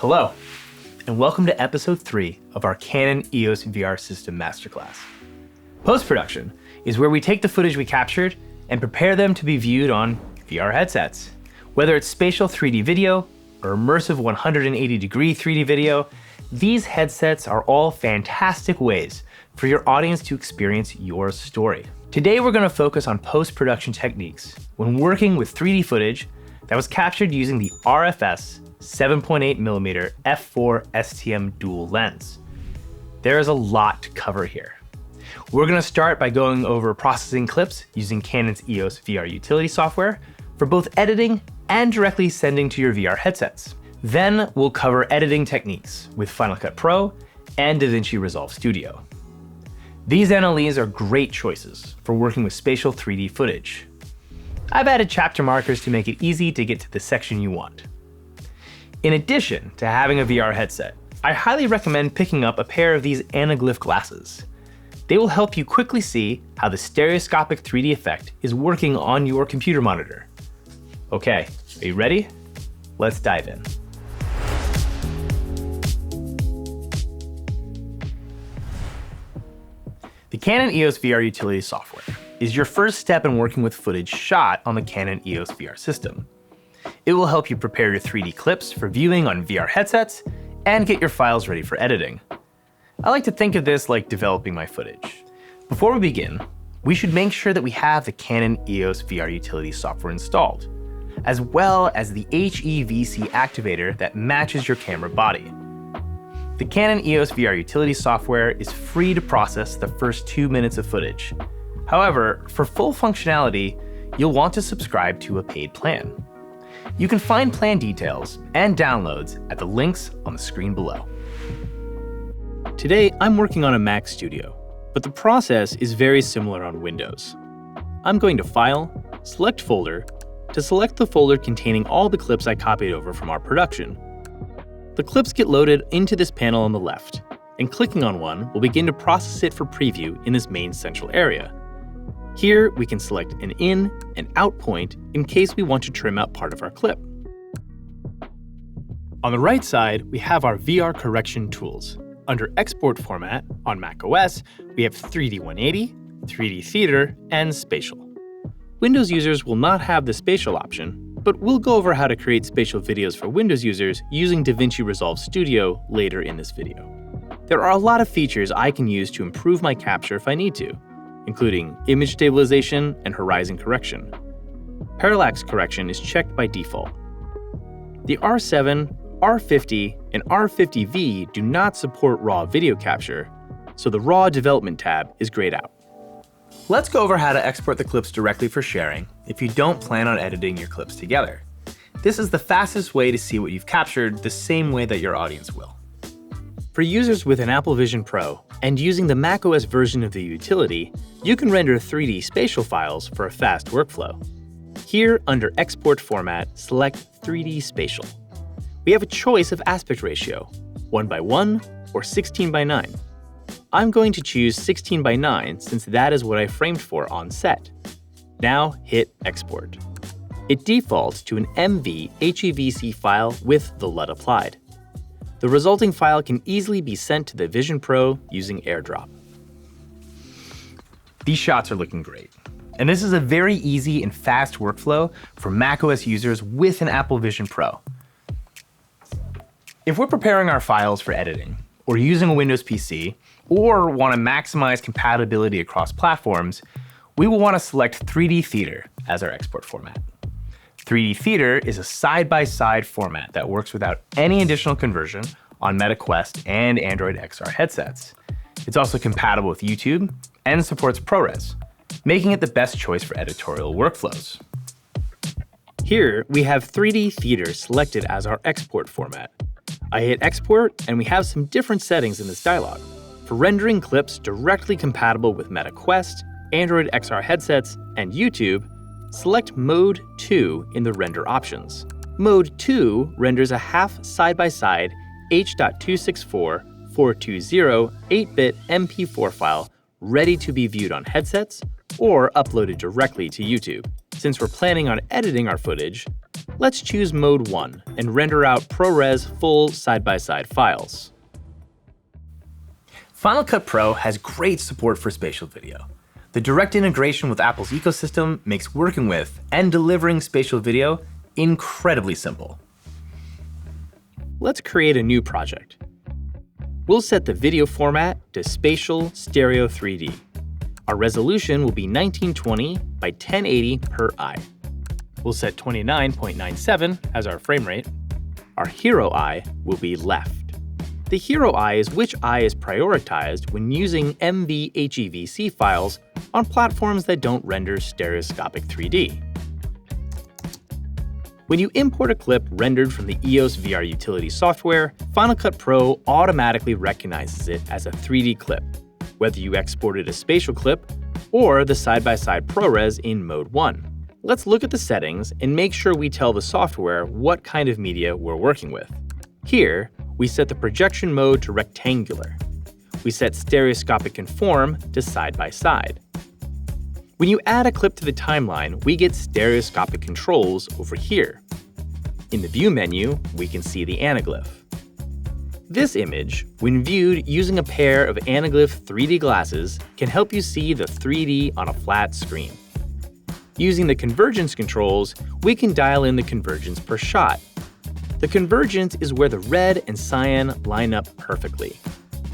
Hello, and welcome to episode 3 of our Canon EOS VR System Masterclass. Post-production is where we take the footage we captured and prepare them to be viewed on VR headsets. Whether it's spatial 3D video or immersive 180-degree 3D video, these headsets are all fantastic ways for your audience to experience your story. Today we're going to focus on post-production techniques when working with 3D footage that was captured using the RF-S7.8mm F4 STM DUAL lens. There is a lot to cover here. We're going to start by going over processing clips using Canon's EOS VR Utility software for both editing and directly sending to your VR headsets. Then we'll cover editing techniques with Final Cut Pro and DaVinCi Resolve Studio. These NLEs are great choices for working with spatial 3D footage. I've added chapter markers to make it easy to get to the section you want. In addition to having a VR headset, I highly recommend picking up a pair of these anaglyph glasses. They will help you quickly see how the stereoscopic 3D effect is working on your computer monitor. Okay, are you ready? Let's dive in. The Canon EOS VR Utility software is your first step in working with footage shot on the Canon EOS VR system. It will help you prepare your 3D clips for viewing on VR headsets and get your files ready for editing. I like to think of this like developing my footage. Before we begin, we should make sure that we have the Canon EOS VR Utility software installed, as well as the HEVC activator that matches your camera body. The Canon EOS VR Utility software is free to process the first 2 minutes of footage. However, for full functionality, you'll want to subscribe to a paid plan. You can find plan details and downloads at the links on the screen below. Today, I'm working on a Mac Studio, but the process is very similar on Windows. I'm going to File, Select Folder, to select the folder containing all the clips I copied over from our production. The clips get loaded into this panel on the left, and clicking on one will begin to process it for preview in this main central area. Here, we can select an in and out point in case we want to trim out part of our clip. On the right side, we have our VR correction tools. Under Export Format on macOS, we have 3D 180, 3D Theater, and Spatial. Windows users will not have the Spatial option, but we'll go over how to create spatial videos for Windows users using DaVinCi Resolve Studio later in this video. There are a lot of features I can use to improve my capture if I need to, including image stabilization and horizon correction. Parallax correction is checked by default. The R7, R50, and R50V do not support RAW video capture, so the RAW development tab is grayed out. Let's go over how to export the clips directly for sharing if you don't plan on editing your clips together. This is the fastest way to see what you've captured the same way that your audience will. For users with an Apple Vision Pro and using the macOS version of the utility, you can render 3D spatial files for a fast workflow. Here, under Export Format, select 3D Spatial. We have a choice of aspect ratio, 1:1 or 16:9. I'm going to choose 16:9 since that is what I framed for on set. Now hit Export. It defaults to an MV HEVC file with the LUT applied. The resulting file can easily be sent to the Vision Pro using AirDrop. These shots are looking great. And this is a very easy and fast workflow for macOS users with an Apple Vision Pro. If we're preparing our files for editing, or using a Windows PC, or want to maximize compatibility across platforms, we will want to select 3D Theater as our export format. 3D Theater is a side-by-side format that works without any additional conversion on Meta Quest and Android XR headsets. It's also compatible with YouTube and supports ProRes, making it the best choice for editorial workflows. Here, we have 3D Theater selected as our export format. I hit Export, and we have some different settings in this dialog. For rendering clips directly compatible with Meta Quest, Android XR headsets, and YouTube, select Mode 2 in the Render options. Mode 2 renders a half side-by-side H.264 420 8-bit MP4 file ready to be viewed on headsets or uploaded directly to YouTube. Since we're planning on editing our footage, Let's choose Mode 1 and render out ProRes full side-by-side files. Final Cut Pro has great support for spatial video. The direct integration with Apple's ecosystem makes working with and delivering spatial video incredibly simple. Let's create a new project. We'll set the video format to Spatial Stereo 3D. Our resolution will be 1920 by 1080 per eye. We'll set 29.97 as our frame rate. Our hero eye will be left. The hero eye is which eye is prioritized when using MVHEVC files on platforms that don't render stereoscopic 3D. When you import a clip rendered from the EOS VR Utility software, Final Cut Pro automatically recognizes it as a 3D clip, whether you exported a spatial clip or the side-by-side ProRes in Mode 1. Let's look at the settings and make sure we tell the software what kind of media we're working with. Here, we set the projection mode to rectangular. We set stereoscopic conform to side-by-side. When you add a clip to the timeline, we get stereoscopic controls over here. In the View menu, we can see the anaglyph. This image, when viewed using a pair of anaglyph 3D glasses, can help you see the 3D on a flat screen. Using the convergence controls, we can dial in the convergence per shot. The convergence is where the red and cyan line up perfectly.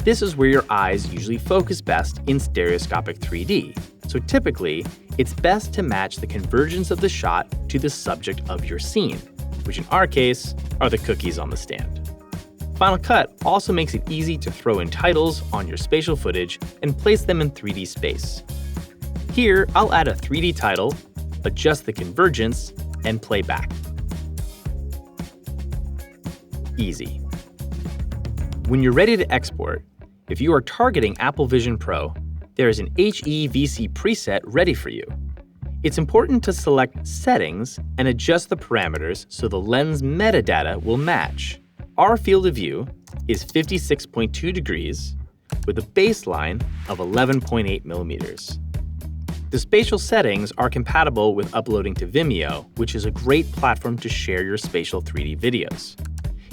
This is where your eyes usually focus best in stereoscopic 3D, so typically, it's best to match the convergence of the shot to the subject of your scene, which in our case are the cookies on the stand. Final Cut also makes it easy to throw in titles on your spatial footage and place them in 3D space. Here, I'll add a 3D title, adjust the convergence, and play back. Easy. When you're ready to export, if you are targeting Apple Vision Pro, there is an HEVC preset ready for you. It's important to select Settings and adjust the parameters so the lens metadata will match. Our field of view is 56.2 degrees with a baseline of 11.8mm. The spatial settings are compatible with uploading to Vimeo, which is a great platform to share your spatial 3D videos.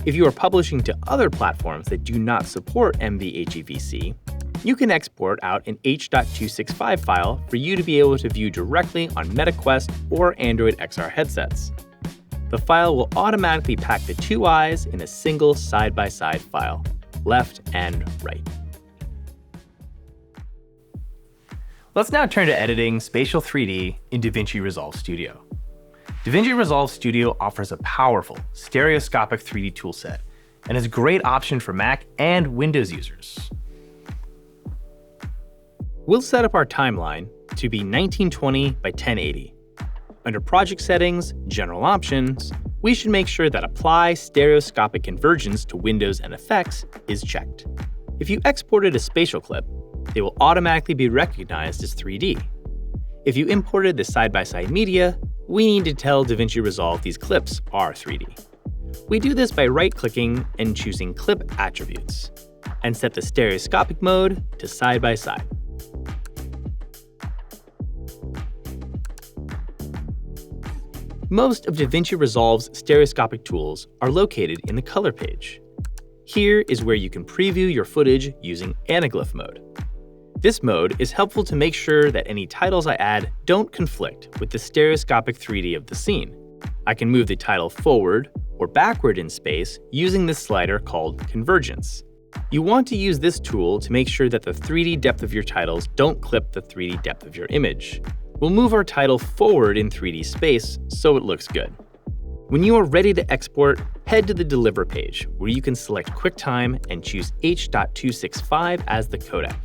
If you are publishing to other platforms that do not support MVHEVC, you can export out an H.265 file for you to be able to view directly on MetaQuest or Android XR headsets. The file will automatically pack the two eyes in a single side-by-side file, left and right. Let's now turn to editing spatial 3D in DaVinci Resolve Studio. DaVinci Resolve Studio offers a powerful stereoscopic 3D toolset and is a great option for Mac and Windows users. We'll set up our timeline to be 1920 by 1080. Under Project Settings, General Options, we should make sure that Apply Stereoscopic Convergence to Windows and Effects is checked. If you exported a spatial clip, they will automatically be recognized as 3D. If you imported the side-by-side media, we need to tell DaVinci Resolve these clips are 3D. We do this by right-clicking and choosing Clip Attributes, and set the stereoscopic mode to side-by-side. Most of DaVinci Resolve's stereoscopic tools are located in the Color page. Here is where you can preview your footage using anaglyph mode. This mode is helpful to make sure that any titles I add don't conflict with the stereoscopic 3D of the scene. I can move the title forward or backward in space using this slider called Convergence. You want to use this tool to make sure that the 3D depth of your titles don't clip the 3D depth of your image. We'll move our title forward in 3D space so it looks good. When you are ready to export, head to the Deliver page where you can select QuickTime and choose H.265 as the codec.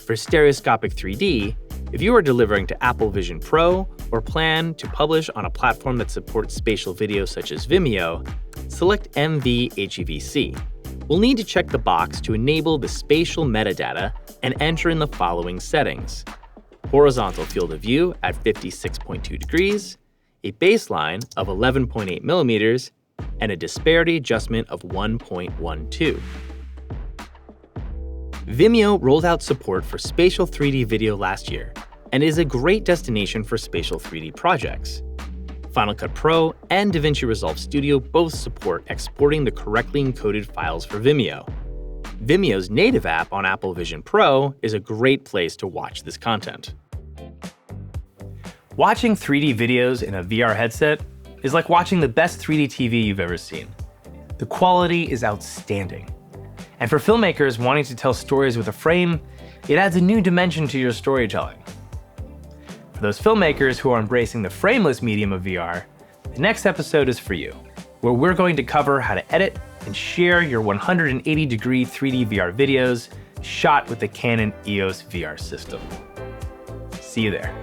For stereoscopic 3D, if you are delivering to Apple Vision Pro or plan to publish on a platform that supports spatial video such as Vimeo, select MVHEVC. We'll need to check the box to enable the spatial metadata and enter in the following settings: horizontal field of view at 56.2 degrees, a baseline of 11.8mm, and a disparity adjustment of 1.12. Vimeo rolled out support for spatial 3D video last year and is a great destination for spatial 3D projects. Final Cut Pro and DaVinCi Resolve Studio both support exporting the correctly encoded files for Vimeo. Vimeo's native app on Apple Vision Pro is a great place to watch this content. Watching 3D videos in a VR headset is like watching the best 3D TV you've ever seen. The quality is outstanding. And for filmmakers wanting to tell stories with a frame, it adds a new dimension to your storytelling. For those filmmakers who are embracing the frameless medium of VR, the next episode is for you, where we're going to cover how to edit and share your 180-degree 3D VR videos shot with the Canon EOS VR system. See you there.